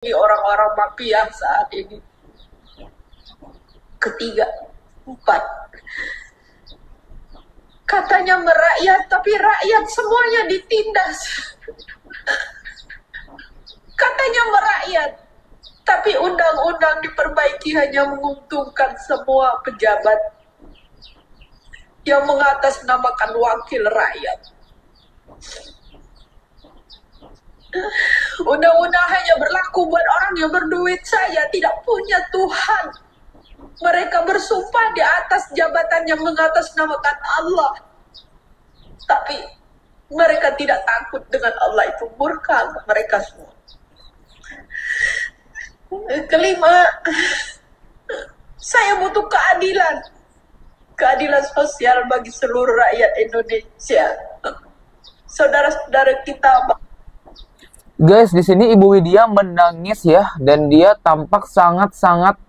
Orang-orang mafia saat ini. Ketiga, empat. Katanya merakyat, tapi rakyat semuanya ditindas. Katanya merakyat, tapi undang-undang diperbaiki hanya menguntungkan semua pejabat yang mengatasnamakan wakil rakyat. Undang-undang hanya berlaku buat orang yang berduit saja, tidak punya Tuhan. Mereka bersumpah di atas jabatan yang mengatasnamakan Allah, tapi mereka tidak takut dengan Allah, itu murka mereka semua. Kelima, saya butuh keadilan. Keadilan sosial bagi seluruh rakyat Indonesia. Saudara-saudara kita. Guys, di sini Ibu Widya menangis ya, dan dia tampak sangat-sangat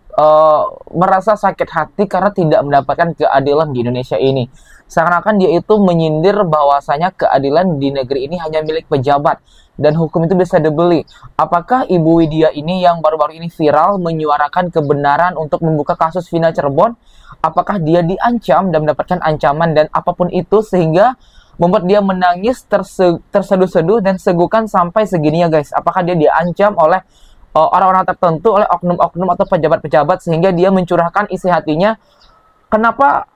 merasa sakit hati karena tidak mendapatkan keadilan di Indonesia ini. Seakan-akan dia itu menyindir bahwasanya keadilan di negeri ini hanya milik pejabat dan hukum itu bisa dibeli. Apakah Ibu Widya ini yang baru-baru ini viral menyuarakan kebenaran untuk membuka kasus Vina Cirebon? Apakah dia diancam dan mendapatkan ancaman dan apapun itu sehingga membuat dia menangis terseduh-seduh dan segukan sampai segininya guys? Apakah dia diancam oleh orang-orang tertentu, oleh oknum-oknum atau pejabat-pejabat sehingga dia mencurahkan isi hatinya? Kenapa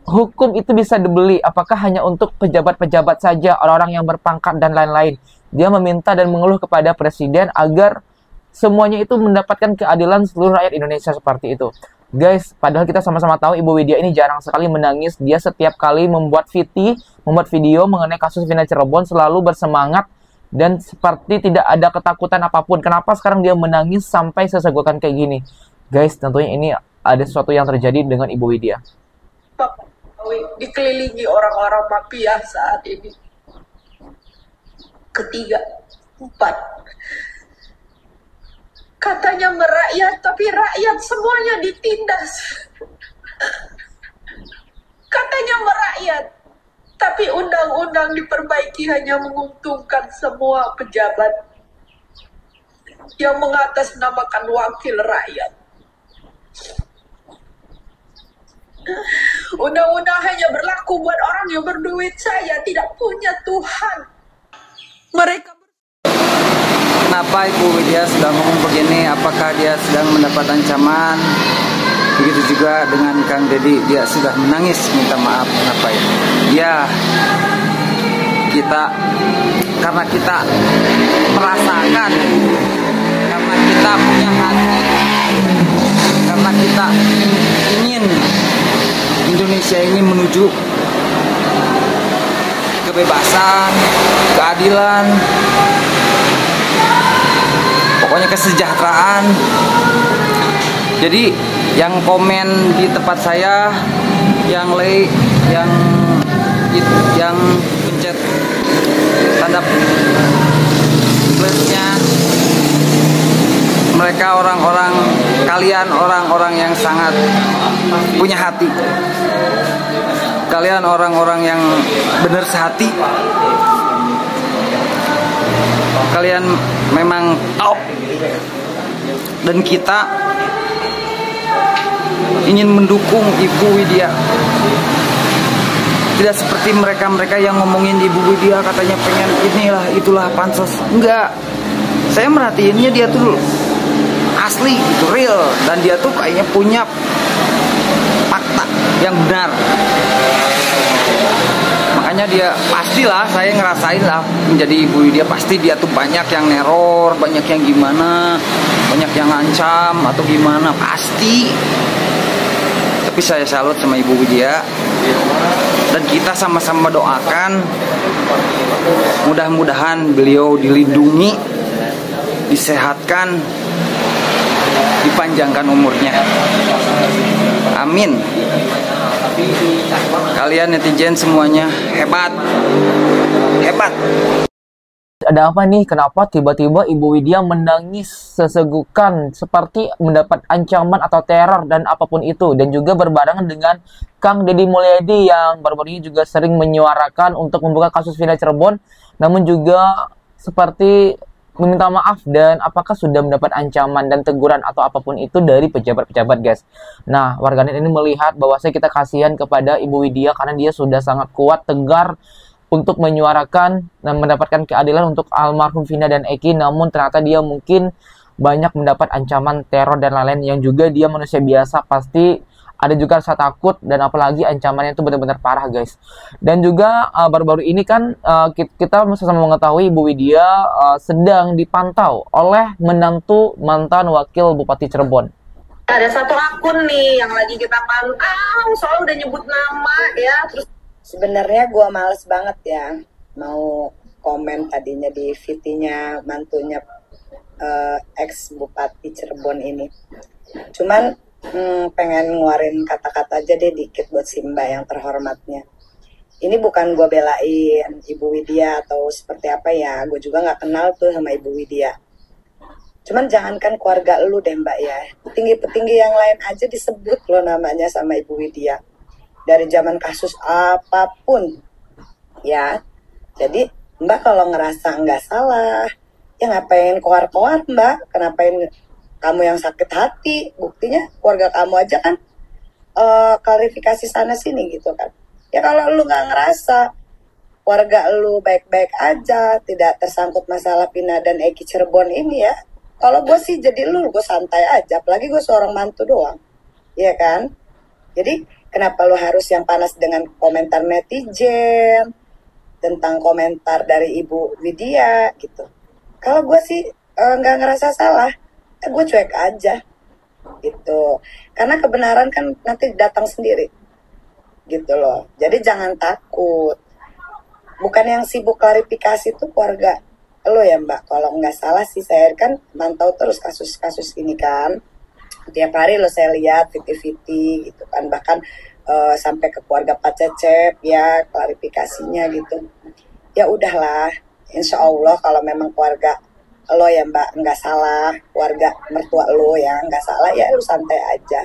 hukum itu bisa dibeli? Apakah hanya untuk pejabat-pejabat saja, orang-orang yang berpangkat dan lain-lain? Dia meminta dan mengeluh kepada presiden agar semuanya itu mendapatkan keadilan seluruh rakyat Indonesia seperti itu. Guys, padahal kita sama-sama tahu Ibu Widya ini jarang sekali menangis. Dia setiap kali membuat video mengenai kasus Vina Cirebon selalu bersemangat dan seperti tidak ada ketakutan apapun. Kenapa sekarang dia menangis sampai sesegukan kayak gini? Guys, tentunya ini ada sesuatu yang terjadi dengan Ibu Widya. Dikelilingi orang-orang mafia saat ini. Ketiga, empat. Katanya merakyat, tapi rakyat semuanya ditindas. Katanya merakyat, tapi undang-undang diperbaiki hanya menguntungkan semua pejabat yang mengatasnamakan wakil rakyat. Undang-undang hanya berlaku buat orang yang berduit saja, tidak punya Tuhan. Mereka. Kenapa Ibu Widya sudah ngomong begini? Apakah dia sedang mendapat ancaman? Begitu juga dengan Kang Deddy, dia sudah menangis minta maaf. Kenapa ya? Ya, karena kita merasakan, karena kita punya hati, karena kita ingin Indonesia ini menuju kebebasan, keadilan, pokoknya kesejahteraan. Jadi yang komen di tempat saya, yang pencet tanda plusnya, mereka kalian orang-orang yang sangat punya hati. Kalian orang-orang yang benar sehati. Kalian memang top. Dan kita ingin mendukung Ibu Widya. Tidak seperti mereka-mereka yang ngomongin Ibu Widya katanya pengen inilah itulah pansos. Enggak. Saya merhatiinnya dia tuh asli, itu real, dan dia tuh kayaknya punya fakta yang benar. Makanya dia pastilah, saya ngerasain lah menjadi Ibu Widya, pasti dia tuh banyak yang neror, banyak yang gimana, banyak yang ngancam atau gimana, pasti. Tapi saya salut sama Ibu Widya, dan kita sama-sama doakan mudah-mudahan beliau dilindungi, disehatkan, dipanjangkan umurnya. Amin. Kalian netizen semuanya hebat. Hebat. Ada apa nih? Kenapa tiba-tiba Ibu Widya menangis sesegukan seperti mendapat ancaman atau teror dan apapun itu, dan juga berbarengan dengan Kang Deddy Mulyadi yang baru-baru ini juga sering menyuarakan untuk membuka kasus Vina Cirebon, namun juga seperti meminta maaf dan apakah sudah mendapat ancaman dan teguran atau apapun itu dari pejabat-pejabat, guys. Nah, warganet ini melihat bahwasanya kita kasihan kepada Ibu Widya karena dia sudah sangat kuat, tegar untuk menyuarakan dan mendapatkan keadilan untuk almarhum Vina dan Eki, namun ternyata dia mungkin banyak mendapat ancaman teror dan lain-lain yang juga dia manusia biasa, pasti ada juga rasa takut dan apalagi ancamannya itu benar-benar parah, guys. Dan juga baru-baru ini kan kita sama mengetahui Ibu Widya sedang dipantau oleh menantu mantan wakil Bupati Cirebon. Ada satu akun nih yang lagi kita pantau, soalnya udah nyebut nama ya. Terus sebenarnya gue males banget ya mau komen tadinya di VT-nya mantunya ex Bupati Cirebon ini. Cuman pengen ngeluarin kata-kata aja deh dikit buat si Mbak yang terhormatnya. Ini bukan gue belain Ibu Widya atau seperti apa ya, gue juga nggak kenal tuh sama Ibu Widya. Cuman jangankan keluarga lu deh Mbak ya, petinggi-petinggi yang lain aja disebut lo namanya sama Ibu Widya. Dari zaman kasus apapun ya. Jadi Mbak kalau ngerasa nggak salah, ya ngapain koar-koar Mbak, kenapain kamu yang sakit hati, buktinya keluarga kamu aja kan klarifikasi sana sini gitu kan. Ya kalau lu nggak ngerasa keluarga lu baik-baik aja, tidak tersangkut masalah Vina dan Eki Cirebon ini ya, kalau gue sih jadi lu, gue santai aja, apalagi gue seorang mantu doang, iya kan. Jadi kenapa lu harus yang panas dengan komentar netizen tentang komentar dari Ibu Widya gitu. Kalau gue sih nggak ngerasa salah, gue cuek aja gitu, karena kebenaran kan nanti datang sendiri gitu loh. Jadi jangan takut, bukan yang sibuk klarifikasi tuh keluarga lo ya Mbak. Kalau nggak salah sih saya kan mantau terus kasus-kasus ini kan, tiap hari lo saya lihat viti-viti gitu kan, bahkan sampai ke keluarga Pak Cecep ya klarifikasinya gitu. Ya udahlah, insya Allah kalau memang keluarga lo ya Mbak nggak salah, keluarga mertua lo ya nggak salah, ya lu santai aja.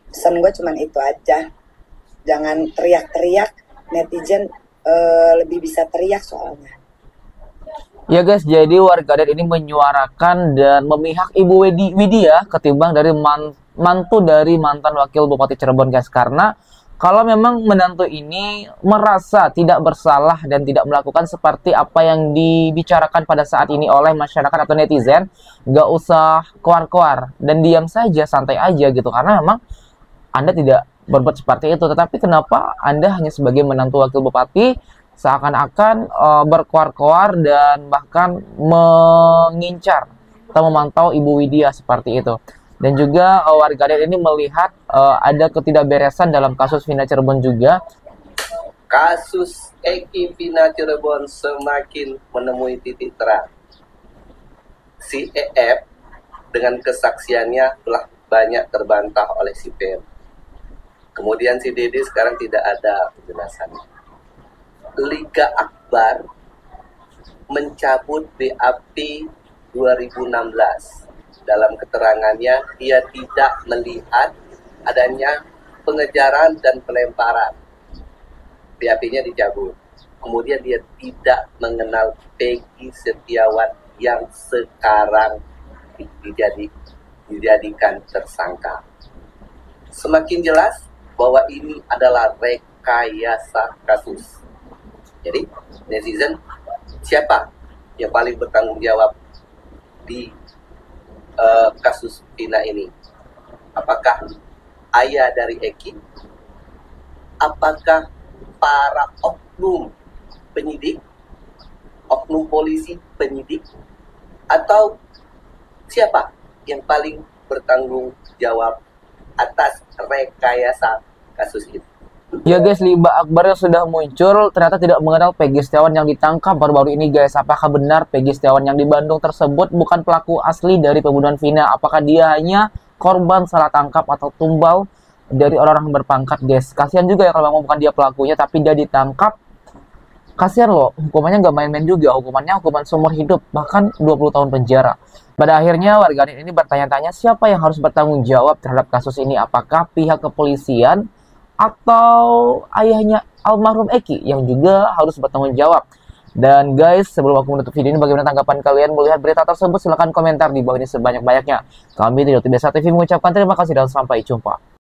Pesan gue cuman itu aja, jangan teriak-teriak, netizen lebih bisa teriak soalnya. Ya guys, jadi warganet ini menyuarakan dan memihak Ibu Widya ketimbang dari mantu dari mantan wakil Bupati Cirebon, guys. Karena kalau memang menantu ini merasa tidak bersalah dan tidak melakukan seperti apa yang dibicarakan pada saat ini oleh masyarakat atau netizen, gak usah koar-koar dan diam saja, santai aja gitu. Karena memang Anda tidak berbuat seperti itu. Tetapi kenapa Anda hanya sebagai menantu wakil bupati seakan-akan berkoar-koar dan bahkan mengincar atau memantau Ibu Widya seperti itu. Dan juga warganet ini melihat ada ketidakberesan dalam kasus Vina Cirebon juga. Kasus Eki Vina Cirebon semakin menemui titik terang. Si EF dengan kesaksiannya telah banyak terbantah oleh si PM. Kemudian si Dede sekarang tidak ada penjelasannya. Liga Akbar mencabut BAP 2016. Dalam keterangannya, dia tidak melihat adanya pengejaran dan pelemparan. BAP-nya dicabut. Kemudian dia tidak mengenal Peggy Setiawan yang sekarang dijadikan tersangka. Semakin jelas bahwa ini adalah rekayasa kasus. Jadi, netizen, siapa yang paling bertanggung jawab di kasus Vina ini? Apakah ayah dari Eki? Apakah para oknum penyidik, oknum polisi penyidik, atau siapa yang paling bertanggung jawab atas rekayasa kasus ini? Ya guys, Liga Akbar yang sudah muncul ternyata tidak mengenal Peggy Setiawan yang ditangkap baru-baru ini, guys. Apakah benar Peggy Setiawan yang di Bandung tersebut bukan pelaku asli dari pembunuhan Vina? Apakah dia hanya korban salah tangkap atau tumbal dari orang-orang berpangkat, guys? Kasihan juga ya kalau memang bukan dia pelakunya tapi dia ditangkap. Kasihan loh, hukumannya nggak main-main juga. Hukumannya hukuman seumur hidup, bahkan 20 tahun penjara. Pada akhirnya warganet ini bertanya-tanya siapa yang harus bertanggung jawab terhadap kasus ini. Apakah pihak kepolisian atau ayahnya almarhum Eki yang juga harus bertanggung jawab. Dan guys, sebelum aku menutup video ini, bagaimana tanggapan kalian melihat berita tersebut? Silahkan komentar di bawah ini sebanyak-banyaknya. Kami dari Biasa TV mengucapkan terima kasih dan sampai jumpa.